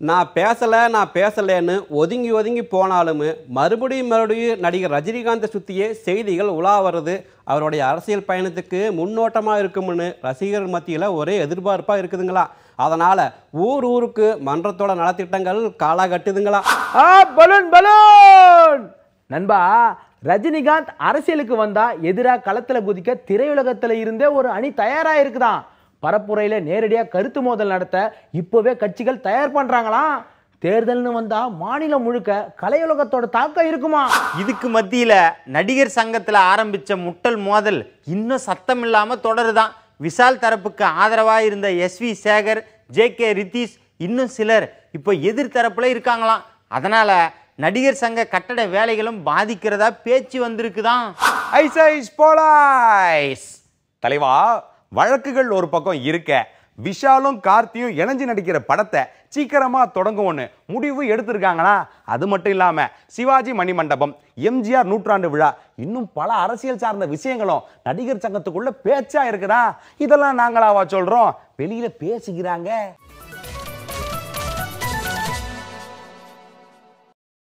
நான் பேசலைன்னு ஒதுங்கி ஒதுங்கி போனாலும் மறுபடியும் நடிகர் ரஜினிகாந்தை சுற்றியே செய்திகள் உலா வருது. அவருடைய அரசியல் பயணத்துக்கு முன்னோட்டமாக இருக்கும்னு ரசிகர்கள் மத்தியில் ஒரே எதிர்பார்ப்பாக இருக்குதுங்களா. அதனால் ஊருக்கு மன்றத்தோட நலத்திட்டங்கள் காலா கட்டுதுங்களா. பலூன் பலூன் நண்பா, ரஜினிகாந்த் அரசியலுக்கு வந்தா எதிராக களத்தில் குதிக்க திரையுலகத்தில் இருந்தே ஒரு அணி தயாராக இருக்குதான். பரப்புரையில நேரடியாக கருத்து மோதல் நடத்த இப்போவே கட்சிகள் தயார் பண்றாங்களாம். தேர்தல்னு வந்தா மாநிலம் முழுக்க கலையுலகத்தோட தாக்கம் இருக்குமா. இதுக்கு மத்தியில நடிகர் சங்கத்துல ஆரம்பிச்ச முட்டல் மோதல் இன்னும் சத்தம் இல்லாம தொடருதான். விஷால் தரப்புக்கு ஆதரவா இருந்த SV சேகர், JK ரித்தீஷ், இன்னும் சிலர் இப்போ எதிர் தரப்புல இருக்காங்களாம். அதனால நடிகர் சங்க கட்டட வேலைகளும் பாதிக்கிறதா பேச்சு வந்திருக்குதான். தலைவா, வழக்குகள் ஒரு பக்கம் இருக்க, விஷாலும் கார்த்தியும் இணைஞ்சு நடிக்கிற படத்தை சீக்கிரமா தொடங்குவோன்னு முடிவு எடுத்திருக்காங்களா. அது மட்டும் இல்லாம சிவாஜி மணிமண்டபம், MGR நூற்றாண்டு விழா, இன்னும் பல அரசியல் சார்ந்த விஷயங்களும் நடிகர் சங்கத்துக்குள்ள பேச்சா இருக்குதா. இதெல்லாம் நாங்களாவா சொல்றோம், வெளியில பேசிக்கிறாங்க.